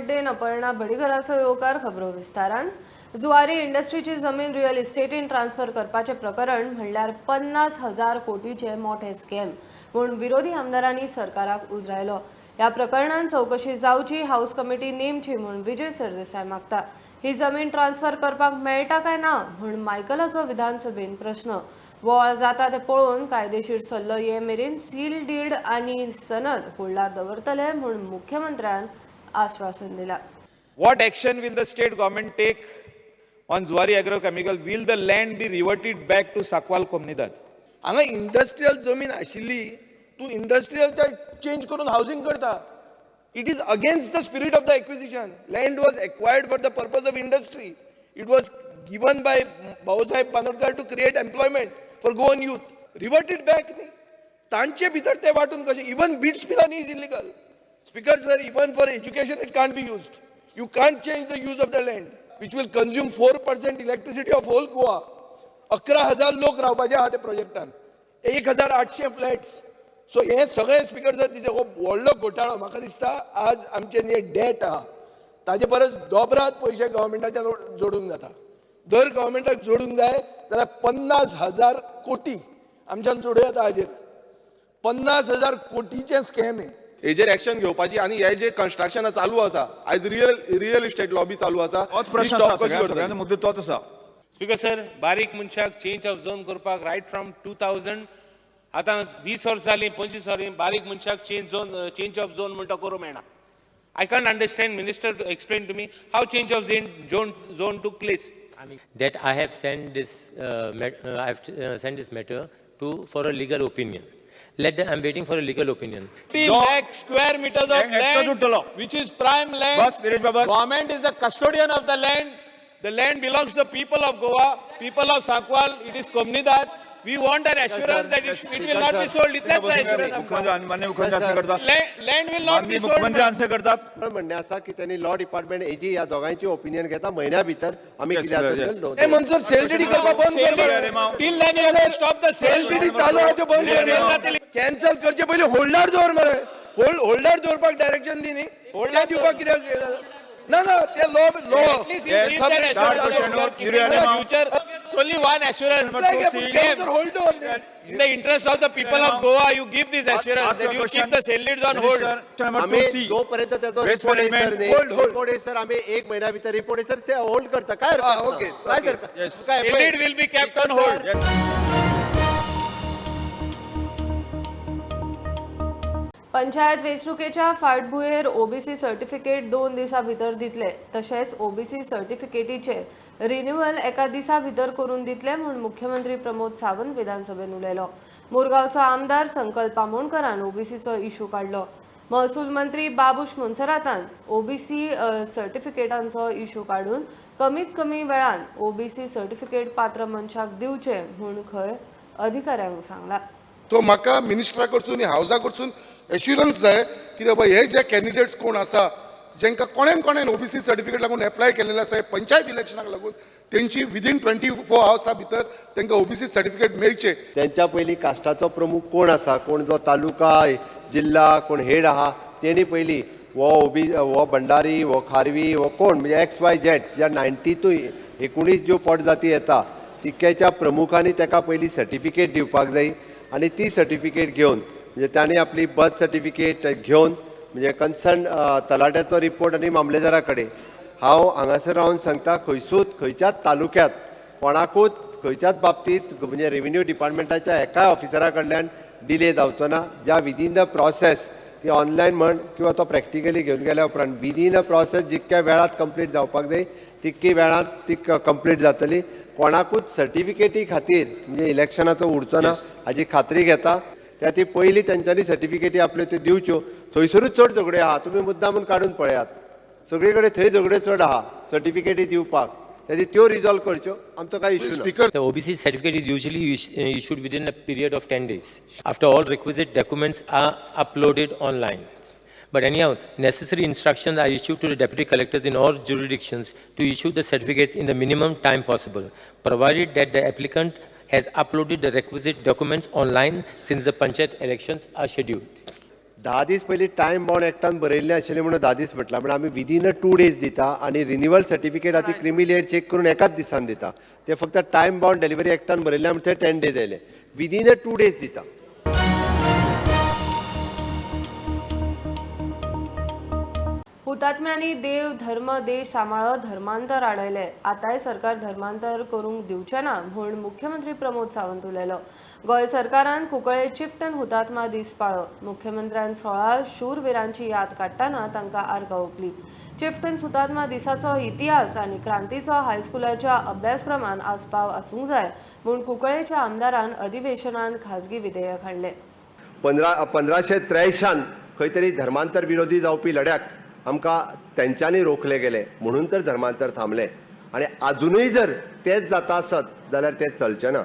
अड्डेन अपर्णा बडीकराचो येवकार खबरो विस्तारान. जुवारी इंडस्ट्रीची जमीन रियल इस्टेटीन ट्रान्सफर करपाचे प्रकरण म्हणल्यार 50,000 कोटीचे मोठे स्कॅम म्हूण विरोधी आमदारांनी सरकाराक उजरायलो. ह्या प्रकरणात चौकशी जावची हाऊस कमिटी नेमची म्हूण विजय सरदेसाय मागता. ही जमीन ट्रान्सफर करपाक मेळटा काय ना म्हूण मायकलाचो विधानसभेन प्रश्न. वळ जाता ते पळोवन कायदेशीर सल्लो ये मेरेन सील डीड आनी सनद होल्डार दवरतले म्हूण मुख्यमंत्र्यान आश्वासन दिला. What action will the state government take on Zuari Agrochemical? Will the land be reverted back to Sakwal Comunidad? हांगा इंडस्ट्रियल जमीन आशिल्ली तू इंडस्ट्रियल चेंज करून हाऊसिंग करता. It is against the spirit of the acquisition. Land was acquired for the purpose of industry. It was given by Bhausaheb Panotkar to create employment for Goan youth. Reverted back न्ही. तांचे भितर ते वाटून कशें. Even bits pilani is illegal. Speaker sir, even for education it can't be used. You can't change the use of the land, which will consume 4% electricity of whole Goa. 11,000 लोक रावपाचे आहा ते प्रोजेक्टान. 1,800 फ्लॅट्स. सो हे सगळे speaker जर तिचे व्हडलो घोटाळो म्हाका दिसता आज आमचे जे डेट आहा ताजे परस दोबरात पयशे गव्हर्मेंटाच्यान जोडूंक जाता. दर गव्हर्मेंटाक जोडूंक जाय जाल्यार 50,000 कोटी आमच्यान जोडूं येता. हाजेर 50,000 कोटीचे स्कॅम हे. हेजेर एक्शन घेवपाची आनी हे जे कन्स्ट्रक्शन चालू आसा आयज रियल इस्टेट लॉबी चालू आसा तोच प्रश्न आसा. सगळ्यांचो मुद्दो तोच आसा. स्पीकर सर, बारीक मनशाक चेंज ऑफ झोन करपाक रायट फ्रॉम 2000 आतां 20 वर्सां जालीं 25 जालीं बारीक मनशाक चेंज ऑफ झोन म्हणटा करूं मेळना. I can't understand, Minister, to explain to me how change of zone took place. That I have sent this, sent this matter for a legal opinion. I'm waiting for a legal opinion. 30 lakh square meters of land, which is prime land. Government is the custodian of the land. The land belongs to the people of Goa, people of Sakwal. It is Comunidad. We want an assurance that it will not be sold. Land will not be sold. म्हणणे आसा की त्यांनी law department ag या दोघांची opinion घेता महिन्या भितर आम्ही हे मनसर सेल डीडी करपा बंद कर. Till then you have to stop the sale sale. DD चालू आहे ते बंद कर. कॅन्सल करचे पहिले होल्डर दवर मरे. होल्डर दवरपाक डायरेक्शन दी न्ही. होल्डर दिवपाक कित्याक ना ते law At least you give that assurance. Future, it's only one assurance. Hold on. In the interest of the people of Goa, you give this assurance that you keep the sale leads on hold. आम्ही जोपर्यंत त्याचा report आहे sir report आहे sir आम्ही 1 महिना भितर report आहे sir ते होल्ड करता काय ओके काय करता Sale lead will be kept on hold. Panchayat वेंचणुकेच्या फाटभुंयेर ओबीसी सर्टिफिकेट 2 दिसां भितर दितले. तशेंच ओबीसी सर्टिफिकेटीचे रिन्युअल एका दिसा भितर करून दितले म्हूण मुख्यमंत्री प्रमोद सावंत विधानसभेत उलयलो. मुरगांवचो आमदार संकल्प आमोणकरान ओबीसीचो इश्यू काडलो. महसूल मंत्री बाबूश मोन्सेरातान ओबीसी सर्टिफिकेटांचो इश्यू काडून कमीत कमी वेळान ओबीसी सर्टिफिकेट पात्र मनशाक दिवचे म्हूण खंय अधिकाऱ्यांक सांगला. सो म्हाका मिनिस्टरा कडसून हावसा कडसून एश्युरन्स जाय की बाबा हे जे कॅन्डिडेट्स कोण आसा जेंका कोणेन ओबीसी सर्टिफिकेट लागून एप्लाय केलेले आसा पंचायत इलेक्शनाक लागून तेंची विदीन 24 आवर्सा भितर तांकां ओबीसी सर्टिफिकेट मेळचे. त्यांच्या पयलीं कास्टाचो प्रमुख कोण आसा कोण जो तालुका जिल्हा कोण हेड आहा तेणी पयलीं वो भंडारी वो खारवी वो कोण म्हणजे XYZ ज्या 19 ज्यो पोटजाती येता तितक्याच्या प्रमुखांनी ताका पयलीं सर्टिफिकेट दिवपाक जाय आनी ती सर्टिफिकेट घेवन म्हणजे तांणी आपली बर्थ सर्टिफिकेट घेवन म्हणजे कन्सर्न तलाट्याचो रिपोर्ट आनी मामलेदारा कडेन हांव हांगासर रावन सांगता खंयच्याच तालुक्यात कोणाकूच खंयच्याच बाबतींत म्हणजे रेव्हेन्यू डिपार्टमेंटाच्या एकाय ऑफिसरा कडल्यान डिले जावचो ना. ज्या विदीन द प्रोसेस ती ऑनलायन म्हण किंवा तो प्रॅक्टिकली घेवन गेल्या उपरांत विदीन अ प्रोसेस जितक्या वेळात कंप्लीट जावपाक जाय तितकी वेळात ती कंप्लीट जातली. कोणाकूच सर्टिफिकेटी खातीर म्हणजे इलेक्शनाचो उरचो ना हाची खात्री घेता. त्या ती पयलीं तेंच्यांनी सर्टिफिकेटी आपल्यो त्यो दिवच्यो. थंयसरूच चड झगड्यो आहा तुमी मुद्दामून काडून पळयात. सगळे कडेन थंय झगड्यो चड आहा सर्टिफिकेटी दिवपाक. त्यो रिजॉल्व करच्यो आमचो कांय इश्यू ना. The OBC certificate is usually issued within a period of 10 days after all requisite documents are uploaded online. But anyhow, necessary instructions are issued to the deputy collectors in all jurisdictions to issue the certificates in the minimum time possible, provided that the applicant has uploaded the requisite documents online since the panchayat elections are scheduled. 10 दीस पयलीं time bound एक्टान बरयल्लें आशिल्लें म्हणून 10 दीस म्हटलां, पण आमी within 2 days दिता आनी renewal certificate आतां creamy layer check करून एकाच दिसान दिता. ते फक्त टायम बाउंड डिलिव्हरी एक्टान बरयल्लें म्हणून ते 10 days आयले. विदीन 2 days दिता. हुतात्म्यांनी देव धर्म देश सांबाळत धर्मांतर आडयले. आतांय सरकार धर्मांतर करूंक दिवचे ना म्हूण मुख्यमंत्री प्रमोद सावंत उलयलो. गोंय सरकारान कुंकळे चिफ्टन हुतात्मा दीस पाळ्ळो. मुख्यमंत्र्यान 16 शूरवीरांची याद काडटना तांकां आर्गां ओंपली. चिफ्टन हुतात्मा दिसाचो इतिहास आनी क्रांतीचो हायस्कुलाच्या अभ्यासक्रमान आस्पाव आसूंक जाय म्हूण कुंकळेच्या आमदारान अधिवेशनांत खाजगी विधेयक हाडलें. 1583 खंय तरी धर्मांतर विरोधी जावपी लढ्याक आमकां तेंच्यांनी रोखले गेले म्हणून तर धर्मांतर थांबलें. आनी आजुनूय जर तेच जाता आसत जाल्यार तें चलचें ना.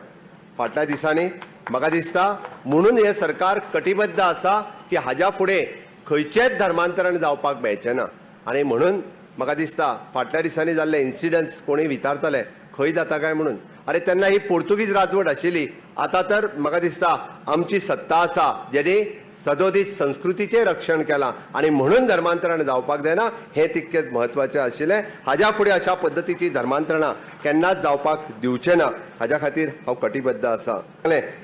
फाटल्या दिसांनी म्हाका दिसता म्हणून हे सरकार कटिबद्ध आसा की हाज्या फुडें खंयचेच धर्मांतरण जावपाक मेळचें ना. आनी म्हणून म्हाका दिसता फाटल्या दिसांनी जाल्ले इन्सिडंट्स कोणी विचारतले खंय जाता काय म्हणून. अरे तेन्ना ही पोर्तुगीज राजवट आशिल्ली. आतां तर म्हाका दिसता आमची सत्ता आसा जेणे सदोदीत संस्कृतीचें रक्षण केलां आनी म्हणून धर्मांतरण जावपाक जायना हें तितकेंच म्हत्वाचें आशिल्लें. हाज्या फुडें अशा पद्दतीची धर्मांतरणां केन्नाच जावपाक दिवचें ना हाज्या खातीर हांव कटिबद्ध आसा.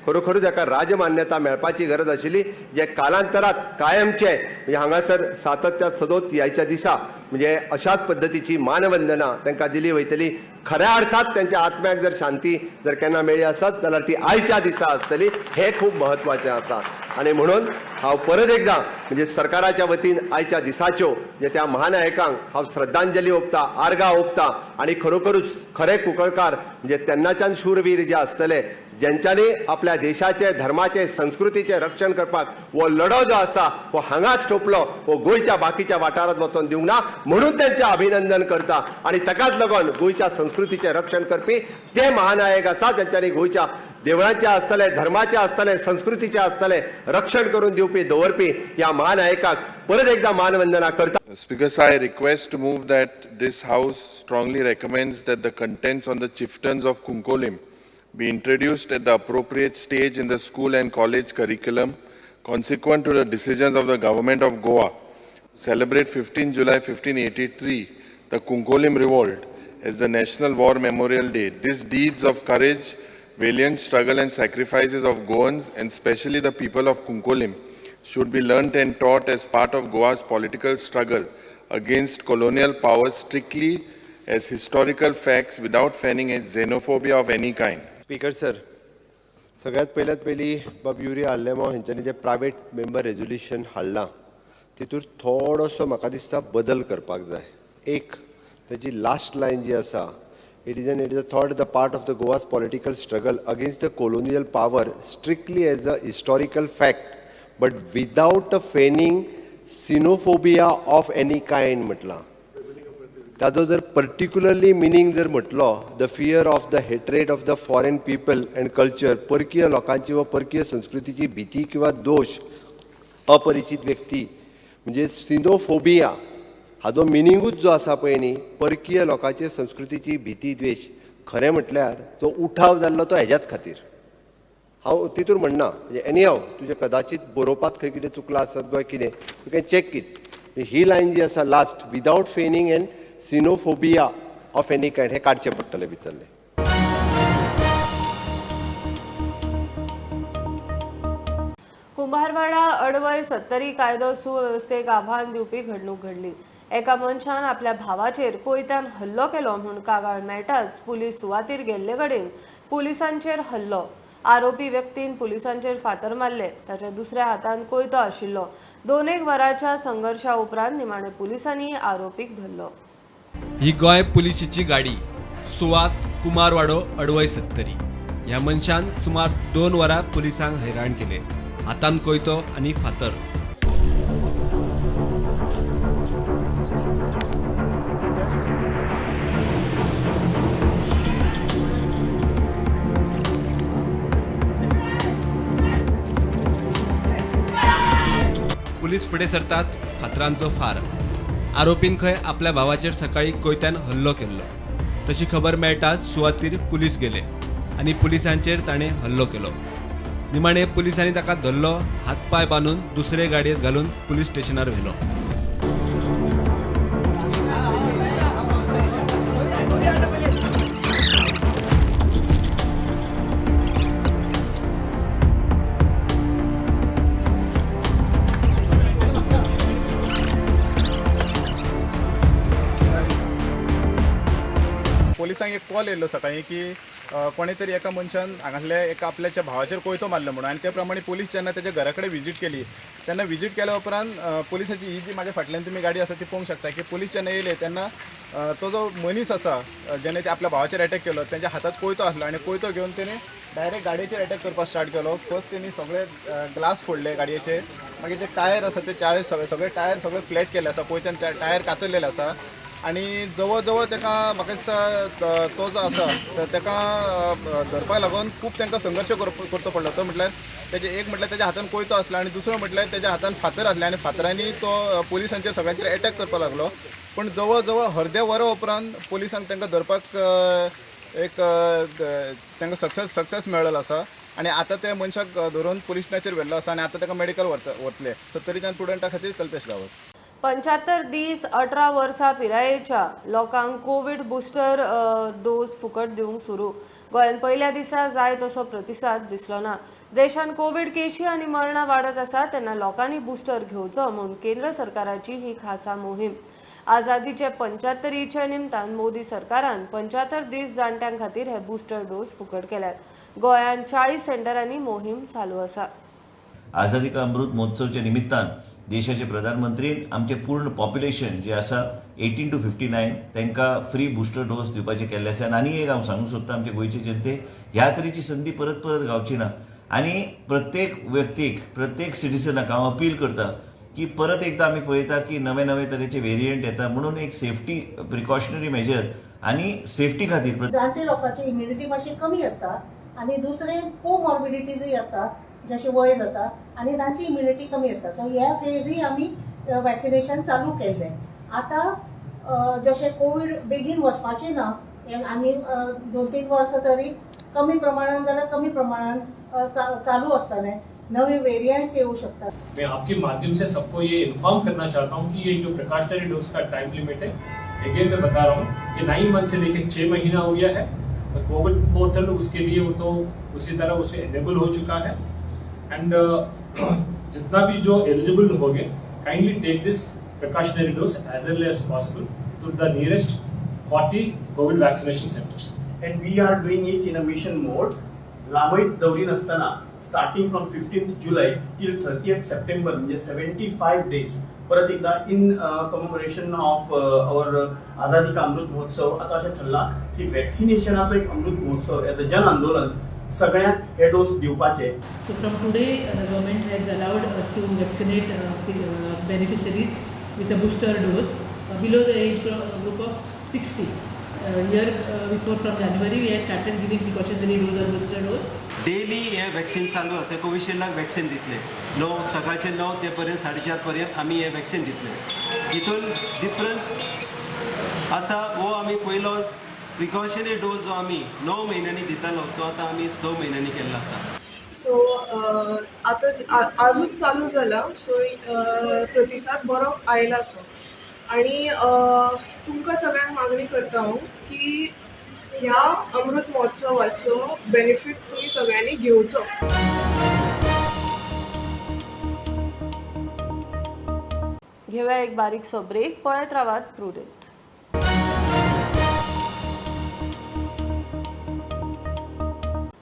खरोखरूच हाका राजमान्यता मेळपाची गरज आशिल्ली जे कालांतरांत कायमचे म्हणजे हांगासर सातत्य सदोत ह्याच्या दिसा म्हणजे अशाच पद्दतीची मानवंदना तांकां दिली वयतली. खऱ्या अर्थात त्यांच्या आत्म्याक जर शांती जर केन्ना मेळ्ळी आसत जाल्यार ती आयच्या दिसा आसतली. हे खूब म्हत्वाचें आसा. आनी म्हणून हांव परत एकदां म्हणजे सरकाराच्या वतीन आयच्या दिसाच्यो म्हणजे त्या महानायकांक हांव श्रद्धांजली ओंपता, आर्गां ओंपता आनी खरोखरूच खरे कुंकळकार म्हणजे तेन्नाच्यान शूरवीर जे आसतले ज्यांच्यानी आपल्या देशाचे धर्माचे संस्कृतीचे रक्षण करपाक हो लढो जो आसा हो हांगाच ठोपलो, हो गोंयच्या बाकीच्या वाठारांत वचून दिवंक ना म्हणून त्यांचे अभिनंदन करता. आनी ताकाच लागून गोंयच्या संस्कृतीचे रक्षण करपी ते महानायक आसा ज्यांच्यानी गोंयच्या देवळांचे आसतले, धर्माचे आसतले, संस्कृतीचे आसतले रक्षण करून दिवपी दवरपी ह्या महानायकाक परत एकदा मानवंदना करता. Speakers, I request to move that this House strongly recommends that the contents on the chieftains of Kunkolim be introduced at the appropriate stage in the school and college curriculum, consequent to the decisions of the Government of Goa. Celebrate 15 July 1583, the Kunkolim Revolt, as the National War Memorial Day. These deeds of courage, valiant struggle and sacrifices of Goans, and especially the people of Kunkolim, should be learnt and taught as part of Goa's political struggle against colonial powers strictly as historical facts without feigning a xenophobia of any kind. Speaker sir, सगळ्यात पयली बाब Yuri आल्लेमो हेंच्यांनी जे private member resolution हाडलां तितूर थोडोसो म्हाका दिसता बदल करपाक जाय. एक तेजी लास्ट लायन जी आसा, it is a thought the part of the Goa's political struggle against the colonial power strictly as a historical fact but without a fanning xenophobia of any kind म्हटलां. ताजो जर पर्टिक्युलरली मिनींग जर म्हटलो the fear of the hatred of the foreign people and culture, परकीय लोकांची व परकीय संस्कृतीची भीती किंवा दोष, अपरिचित व्यक्ती म्हणजे सिनोफोबिया हाजो मिनिंगूच जो आसा पळय न्ही परकीय लोकांचे संस्कृतीची भीती द्वेश, खरें म्हटल्यार जो उठाव जाल्लो तो हेज्याच खातीर. हांव तितूर म्हणना म्हणजे एनी हांव तुजें कदाचित बरोवपाक खंय कितें चुकलां आसत गोंय कितें यू कॅन चॅक इट. ही लायन जी आसा last without fanning and xenophobia of any kind हे काडचें पडटलें भितरलें. कुंभारवाडा अडवय 70 कायदो सुवेवस्थेक आव्हान दिवपी घडणूक घडली. एका मनशान आपल्या भावाचेर कोयत्यान हल्लो केलो म्हूण कागाळ मेळटाच पुलीस सुवातेर गेल्ले कडेन पुलिसांचेर हल्लो. आरोपी व्यक्तीन पुलिसांचेर फातर मारले. ताच्या दुसऱ्या हातान कोयतो आशिल्लो. 2 वरांच्या संघर्शा उपरांत निमाणे पुलिसांनी आरोपीक धरलो. ही गोंय पुलिसेची गाडी सुवात कुमारवाडो अडवय 70. ह्या मनशान सुमार 2 वरां पुलिसांक हैराण केले. हातान कोयतो आनी फातर. पुलीस फुडें सरतात फातरांचो फार. आरोपीन खंय आपल्या भावाचेर सकाळी कोयत्यान हल्लो केल्लो. तशी खबर मेळटाच सुवातेर पुलीस गेले आनी पुलिसांचेर ताणें हल्लो केलो. निमाणे पुलिसांनी ताका धरलो, हातपाय बांदून दुसरे गाडयेत घालून पुलीस स्टेशनार व्हेलो. पोलिसांक एक कॉल येयल्लो सकाळी की कोणी तरी एका मनशान हांगासल्या एका आपल्याच्या भावाचेर कोयतो मारलो म्हणून, आनी त्या प्रमाणे पुलीस जेन्ना तेच्या घरा कडेन विजीट केली तेन्ना विजीट केल्या उपरांत पुलिसाची ही जी म्हाज्या फाटल्यान तुमी गाडी आसा ती पळोवंक शकता की पुलीस जेन्ना येयले तेन्ना तो जो मनीस आसा जेणे ते आपल्या भावाचेर अटॅक केलो तेंच्या हातात कोयतो आसलो आनी कोयतो घेवन तेणी डायरेक्ट गाडयेचेर अटॅक करपाक स्टार्ट केलो. फर्स्ट तेणी सगळे ग्लास फोडले गाडयेचे, मागीर जे टायर आसा ते सगळे टायर सगळे फ्लॅट केले आसा, कोयत्यान टायर कातरलेले आसा. आनी जवळ जवळ ताका म्हाका दिसता तो जो आसा ताका धरपाक लागून खूब तांकां संघर्श करचो पडलो. तो म्हटल्यार एक म्हटल्यार तेज्या हातान कोयतो आसलो आनी दुसरो म्हटल्यार तेज्या हातान फातर आसले आनी फातरांनी तो पुलिसांचेर सगळ्यांचेर अटॅक करपाक लागलो. पूण जवळ जवळ अर्द्या वरा उपरांत पुलिसांक तांकां धरपाक एक तांकां सक्सेस मेळ्ळो आसा आनी आतां ते मनशाक धरून पुलीस स्टेशनाचेर व्हेल्लो आसा आनी आतां ताका मेडिकल व्हरतले. 70च्यान स्टुडंटा खातीर कल्पेश गांवस. 75 दीस 18 वर्सां पिरायेच्या लोकांक कोविड बुस्टर डोस फुकट दिवंक सुरू. गोंयांत पहिल्या दिसा जाय तसो प्रतिसाद दिसलो ना. देशांत कोविड केशी आनी मरणां वाडत आसा तेन्ना लोकांनी बुस्टर घेवचो म्हूण केंद्र सरकाराची ही खासा मोहीम. आझादीचे 75चे निमतान मोदी सरकारान 75 दीस जाणट्यां खातीर हे बुस्टर डोस फुकट केल्यात. गोंयांत 40 सेंटरांनी मोहीम चालू आसा. आझादी का अमृत महोत्सवच्या निमित्तान देशाचे प्रधानमंत्री आमचे पूर्ण पॉप्युलेशन जे आसा 18 to 59 तांकां फ्री बुस्टर डोस दिवपाचे केल्ले आसा. आनी एक हांव सांगूंक सोदता आमचे गोंयचे जनतेक ह्या तरेची संदी परत परत गावची ना. आनी प्रत्येक व्यक्तीक प्रत्येक सिटिझनाक हांव अपील करता की परत एकदा आमी पळयता की नवे नवे तरेचे व्हेरियंट येता म्हणून एक सेफ्टी प्रिकॉशनरी मेजर आनी सेफ्टी खातीर जाणटे लोकांची इम्युनिटी मातशी कमी आसता आनी दुसरे कोमॉर्बिडिटीजूय आसता जशें वय जाता आनी तांची इम्युनिटी कमी आसता. सो ह्या फेजी आमी वॅक्सिनेशन चालू केल्लें. आतां जशें कोवीड बेगीन वचपाचें ना आनी 2-3 वर्सां तरी कमी प्रमाणान जाल्यार कमी प्रमाणान चालू आसतलें. नवे वेरिएंट्स येऊ सकतात. मैं आपके माध्यम से सबको ये इन्फॉर्म करना चाहता हूँ कि ये जो प्रिकॉशनरी डोज का टाइम लिमिट है, अगेन मैं बता रहा हूँ कि 9 मंथ से लेकर 6 महीना हो गया है. कोविड पोर्टल उसके लिए वो तो उसी तरह उसे एनेबल हो चुका है. एंड जितना भी जो एलिजिबल हो गए kindly take this precautionary dose as early as possible to the nearest 40 covid vaccination centres. And we are doing it in a mission mode. लांबयत दवरी नासतना starting from 15th July till 30th September म्हणजे 75 days परत एकदा in commemoration of our Azadi ka Amrit महोत्सव. आता अशें ठरला की वॅक्सिनेशनाचो एक अमृत महोत्सव एज अ जन आंदोलन सगळ्यांक हे डोस दिवपाचे. So from today the government has allowed us to vaccinate beneficiaries with a booster dose below the age group of 60. Year before from January we have started giving precautionary dose or booster dose. Daily हे vaccine चालू आसा. कोविशिल्डाक vaccine दितले 9 सकाळचे 9 ते पर्यंत 4:30 पर्यंत आमी हे वॅक्सीन दितले. हितून डिफरन्स आसा हो आमी पयलो प्रिकॉशनरी डोस जो आमी 9 म्हयन्यांनी दितालो तो आतां आमी 6 म्हयन्यांनी केल्लो आसा. सो आतां आजूच चालू जाला. सो प्रतिसाद बरो आयला. सो आणि तुमकां सगळ्यांक मागणी करता हांव की ह्या अमृत महोत्सवाचो बेनिफीट तुम्ही सगळ्यांनी घेवचो. घेऊया एक बारीकसो ब्रेक. पळयत रावात प्रुडंट.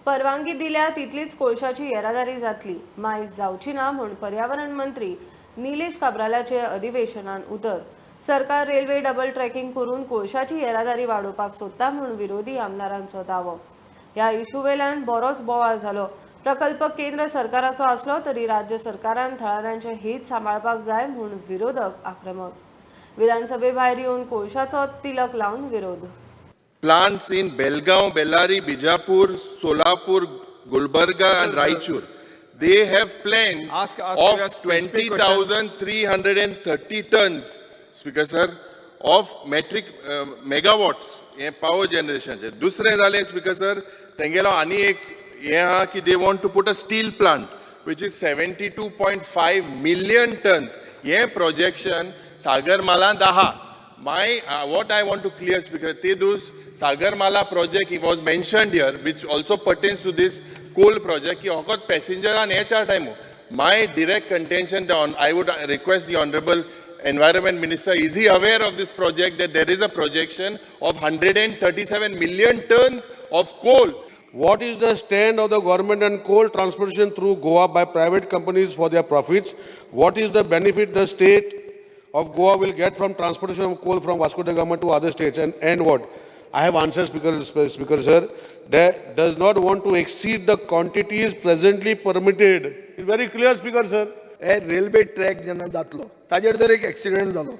परवानगी दिल्या तितलीच कोळशाची येरादारी जातली, मायज जावची ना म्हूण पर्यावरण मंत्री निलेश काब्रालाचे अधिवेशनात उतर. सरकार रेल्वे डबल ट्रॅकिंग करून कोळशाची येरादारी वाडोवपाक सोदता म्हूण विरोधी आमदारांचो दावो. ह्या इशू वेल्यान बरोच बोवाळ जालो. प्रकल्प केंद्र सरकाराचो आसलो तरी राज्य सरकारान थळाव्यांचे हित सांबाळपाक जाय म्हूण विरोधक आक्रमक. विधानसभे भायर येवन कोळशाचो तिलक लावन विरोध. Plants in Belgaum, Bellary, Bijapur, Solapur, Gulbarga and Raichur. They have plans of 20,330 tons, Speaker sir, of metric megawatts in power generation. दुसरे जाले Speaker sir, तेंगेलो आनी एक हे आहा की they want to put a steel plant which is 72.5 million tons. हे projection Sagarmala 10. What I want to clear, Speaker, Tedus Sagarmala project it was mentioned here, which also pertains to this coal project. Ki okot passenger and HR time. My direct contention, I would request the Honorable Environment Minister, is he aware of this project, that there is a projection of 137 million tons of coal? What is the stand of the government on coal transportation through Goa by private companies for their profits? What is the benefit the state of Goa will get from transportation of coal from Vasco da Gama to other states? And what? I have answered, Speaker sir, that does not want to exceed the quantities presently permitted. It's very clear, Speaker sir. Railway track जेन्ना जातलो ताजेर जर एक accident जालो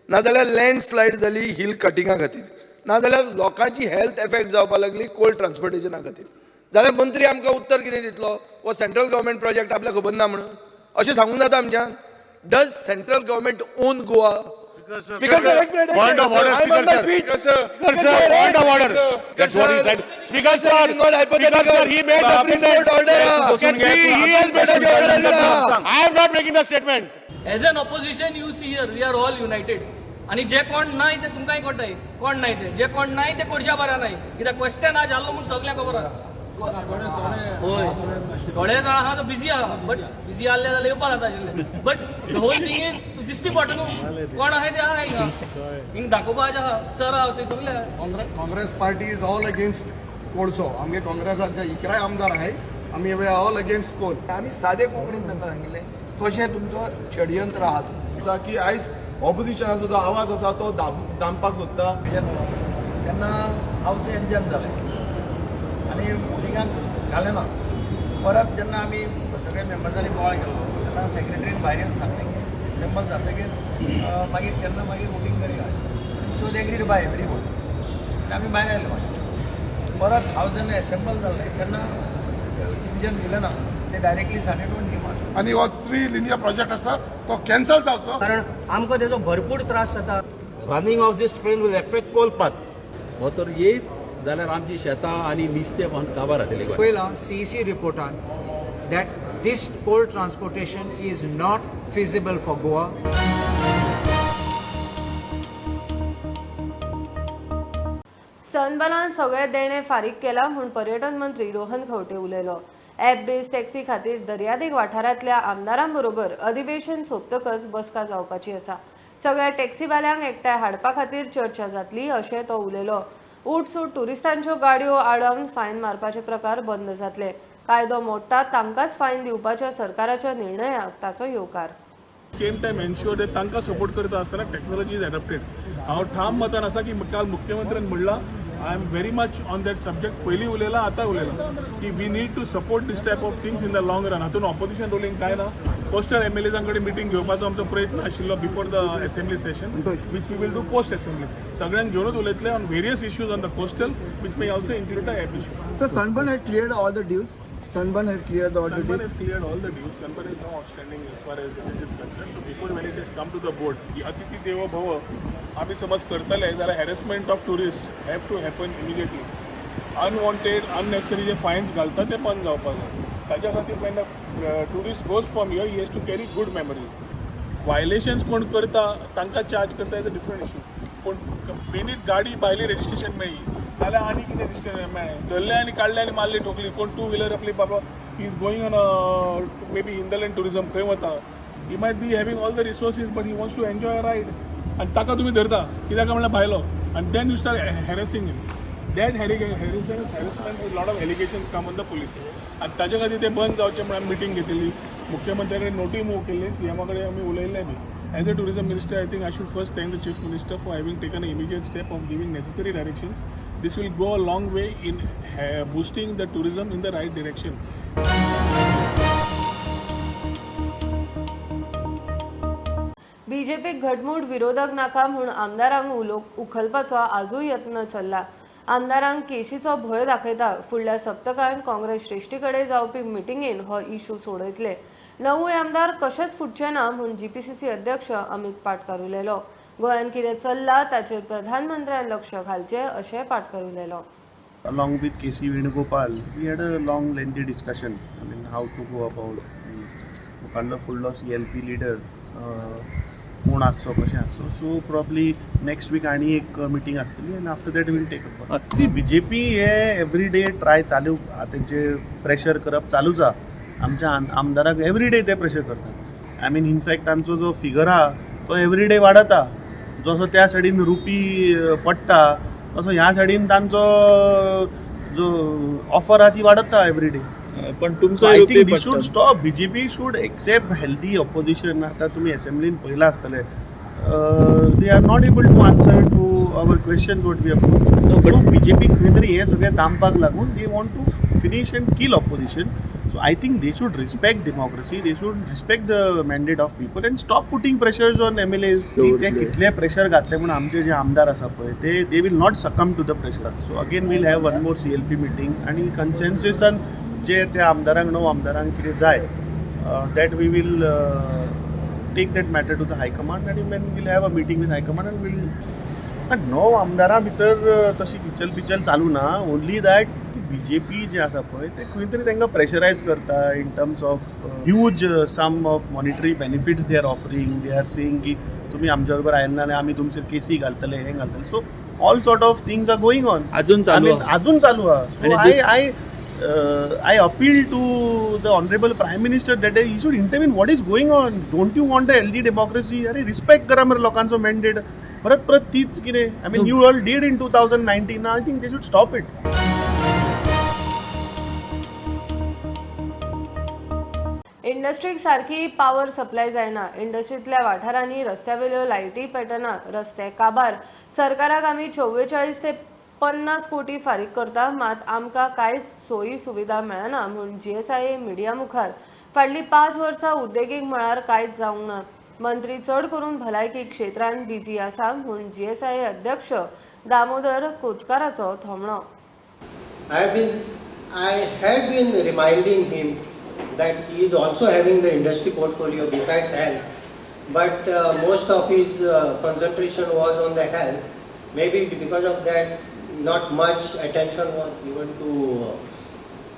नाजाल्यार landslide जाली hill Katinga खातीर नाजाल्यार लोकांची हेल्थ एफेक्ट जावपाक लागली कोल ट्रान्सपोर्टेशना खातीर जाल्यार मंत्री आमकां उत्तर कितें दितलो वो सेंट्रल गव्हर्मेंट प्रोजेक्ट आपल्याक खबर ना म्हणून अशें सांगूंक जाता आमच्यान does central government on Goa Speaker sir, point of order, Speaker sir. Speaker sir, point of order. That's what he said. Speaker sir, Speaker sir, he made the statement. He has made the statement. I am not making the statement. As an opposition, you see here, we are all united. आणि जे कोण नाही ते तुमकांय कळटाय कोण नाही ते जे कोण नाही ते कोणच्या बरा नाही कित्याक क्वेश्चन आज जाल्लो म्हणून सगळ्यांक खबर आहा होय थोडे जाण आहा तो बिजी आहा बट बिजी आसले जाल्यार येवपा जाता आशिल्ले but the whole thing is दिसपी पडटा न्हू कोण आहाय ते आहा हिंगा हिंग दाखोवपाचें आहा सर आहा थंय सगळे Congress party is all against कोळसो आमगे काँग्रेसाचे इकराय आमदार आहाय आमी ऑल अगेन्स्ट कोल आमी सादे कोंकणींत तांकां सांगिल्लें कशें तुमचो षडयंत्र आहा आसा की आयज ऑपोजिशनाचो जो आवाज आसा तो दामपाक सोदता तेन्ना हावस एक्झाम जालें आनी वोटिंगाक घालें ना परत जेन्ना आमी सगळे मेंबर्सांनी बोवाळ केलो तेन्ना सेक्रेटरीन भायर येवन सांगलें की एसेंबल जातकीर मागीर तेन्ना मागीर वोटींग करूया so they agreed by everyone आमी भायर आयले मागीर परत हावस जेन्ना एसेंबल जालें तेन्ना डिविजन दिलें ना ते डायरेक्टली सांगेन डिमांड आनी हो 3 लिनियर प्रोजेक्ट आसा तो कॅन्सल जावचो कारण आमकां तेजो भरपूर त्रास जाता running of this train will affect कोलपात हो तर येत जाल्यार आमची शेतां आनी नुस्तें काबार जातली पयलां CEC रिपोर्टान that this coal transportation is not feasible for Goa सनबर्नान सगळे देणे फारीक केला म्हूण पर्यटन मंत्री रोहन खंवटे उलयलो ॲप बेस्ड टॅक्सी खातीर दर्यादेग वाठारांतल्या आमदारां बरोबर अधिवेशन सोंपतकच बसका जावपाची आसा सगळ्या टॅक्सीवाल्यांक एकठांय हाडपा खातीर चर्चा जातली अशें तो उलयलो उठसूट टुरिस्टांच्यो गाडयो आडावन फायन मारपाचे प्रकार बंद जातले कायदो मोडटा तांकांच फायन दिवपाच्या सरकाराच्या निर्णयाक ताचो येवकार सेम टायम एन्श्युअर दॅट तांकां सपोर्ट करता आसतना टॅक्नॉलॉजी इज एडॉप्टेड हांव ठाम मतान आसा की काल मुख्यमंत्र्यान म्हणलां I am very much on that subject पयलीं उलयलां आतां उलयलां की we need to support this type of things in the long run हातून ऑपोजिशन रोलिंग काय ना पोस्टल एमएलएजां कडेन मिटींग घेवपाचो आमचो प्रयत्न आशिल्लो before the assembly session which we will do post assembly सगळ्यांक घेवनूच उलयतले on various issues on the coastal which may also include the app issue sir Sunburn had cleared all the dues Sunburn had cleared all the Sunburn has cleared all the dues. Sunburn is now outstanding as far as this is concerned. So before when it has come to the board, की अतिथी देवो भव आम्ही समज करतले जाल्यार harassment of tourist have to happen immediately unwanted unnecessary जे fines घालता ते बंद जावपाक जाय ताच्या खातीर when tourist goes from here he has to carry good memories violations कोण करता तांकां चार्ज करता इज अ डिफरंट इश्यू पूण बेनीट गाडी भायली रेजिस्ट्रेशन मेळ्ळी जाल्यार आनी कितें रेजिस्ट्रेशन मेळ्ळें धरले आनी काडले आनी मारले ठोकली कोण टू व्हिलर आपली बाबा he is going on may be hinterland tourism खंय वता he might be having all the resources but he wants to enjoy a ride आनी ताका तुमी धरता कित्याक म्हणल्यार भायलो आनी then you start harassing in that harassment lot of allegations come on the police आनी ताचे खातीर ते बंद जावचें म्हणून आमी मिटींग घेतिल्ली मुख्यमंत्र्या कडेन नोटी मूव केल्ली सीएमा कडेन आमी उलयल्ले बी As a tourism minister, I think I should first thank the Chief Minister for having taken an immediate step of giving necessary directions. This will go a long way in boosting the tourism in the right direction. बीजेपीक घटमूट विरोधक नाका म्हूण आमदारांक उखलपाचो आजूय यत्न चल्ला आमदारांक केशीचो भंय दाखयता फुडल्या सप्तकांत काँग्रेस श्रेष्ठी कडेन जावपी मिटिंगेन हो इश्यू सोडयतले नवूय आमदार कशेच फुटचे ना म्हूण जीपीसीसी अध्यक्ष अमित पाटकर उलयलो गोंयांत कितें चल्लां ताचेर प्रधानमंत्र्यान लक्ष घालचें अशें पाटकर उलयलो along with KC Venugopal, we had a long lengthy discussion. I mean, how to go about मुखांडलो फुडलो CLP leader कोण आसचो कशें आसचो. सो प्रॉब्ली नेक्स्ट वीक आनी एक मिटींग आसतली and after that we'll take up. See BJP हे every day try चालू तेंचे प्रेशर करप चालूच आहा. आमच्या आमदाराक एवरी डे ते प्रेशर करतात. आय मीन इनफॅक्ट तांचो जो फिगर आहा तो एवरी डे वाडता. जसो त्या सायडीन रुपी पडटा तसो ह्या सायडीन तांचो जो ऑफर आहा ती वाडता एवरी डे. पण तुमचो I think they should stop. BJP should accept healthy opposition. आता तुम्ही असेंब्लीन पळयलां आसतलें they are not able to answer to our questions what we have. So BJP खंय तरी हें सगळें दामपाक लागून they want to finish and kill opposition. So I think they should respect democracy, they should respect the mandate of people and stop putting pressures on MLAs. See, they कितले pressure घातले म्हणून आमचे जे आमदार आसा पळय they will not succumb to the pressure. So again we'll have one more CLP meeting आणि consensusan जे त्या आमदारांक णव आमदारांक कितें जाय that we will take that matter to the high command and then we'll have a meeting with high command and we'll णव आमदारां भितर तशी पिचल चालू ना. ओन्ली दॅट BJP जे आसा पळय ते खंय तरी तांकां प्रेशरायज करता in terms of huge sum of monetary benefits they are offering. They are saying की तुमी आमच्या बरोबर आयले नाल्यार आमी तुमचेर केसी घालतले हें घालतले. So all sort of things are going on. अजून चालू आहा. So I appeal to the Honorable Prime Minister that he should intervene. What is going on? Don't you want a healthy democracy? अरे रिस्पेक्ट करा मरे लोकांचो mandate. परत तीच कितें. I mean you all did in 2019. I think they should stop it. इंडस्ट्रीक सारकी power supply जायना. इंडस्ट्रीतल्या वाठारांनी रस्त्यावेल्यो लायटी पेटना. रस्ते काबार. सरकाराक आमी 44 ते 50 कोटी फारीक करता मात आमकां कांयच सोयी सुविधा मेळना म्हूण GSIA मिडिया मुखार फाटलीं 5 वर्सां उद्देगीक मळार कांयच जावंक ना. मंत्री चड करून भलायकी क्षेत्रांत बिजी आसा म्हूण GSIA अध्यक्ष Damodar कोचकाराचो थोमणो. I had been reminding him that he is also having the industry portfolio besides health, but most of his concentration was on the health. Maybe because of that, not much attention was given to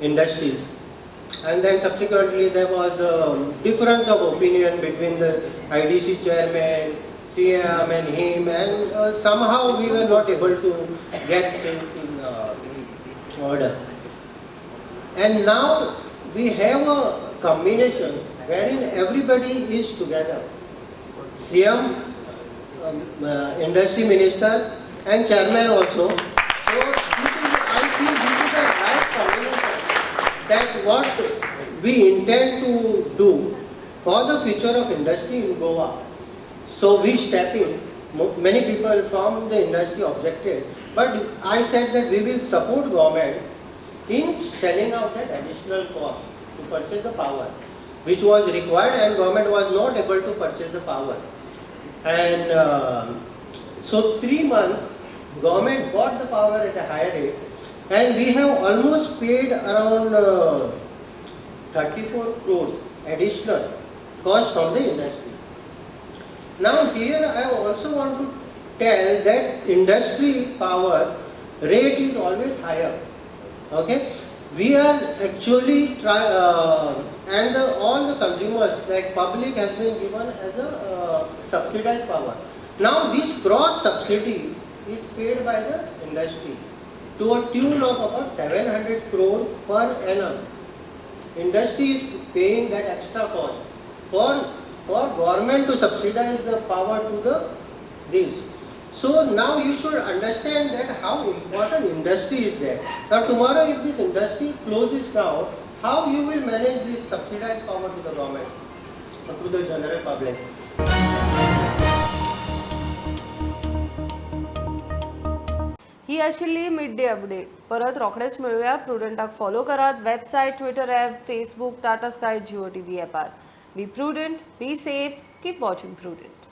industries. And then subsequently there was a difference of opinion between the IDC chairman, CM and him, and somehow we were not able to get things in order. And now we have a combination wherein everybody is together. CM, industry minister and chairman also. So I feel this is the right combination that what we intend to do for the future of industry in Goa. So we step in. Many people from the industry objected, but I said that we will support government in selling out that additional cost to purchase the power, which was required, and government was not able to purchase the power. And so 3 months, government bought the power at a higher rate, and we have almost paid around 34 crores additional cost from the industry. Now here I also want to tell that industry power rate is always higher. Okay, we are actually and all the consumers like public has been given as a subsidized power. Now this cross subsidy is paid by the industry to a tune of about 700 crore per annum. Industry is paying that extra cost for government to subsidize the power to this. So now you should understand that how important industry is there. Now tomorrow if this industry closes down, how you will manage this subsidized power to the government or to the general public? ही आशिल्ली mid day update. परत रोखडेच मेळुया. प्रुडंटाक follow करात. Website, Twitter app, Facebook, Tata Sky, Jio TV ॲपार. Be prudent, be safe, keep watching prudent.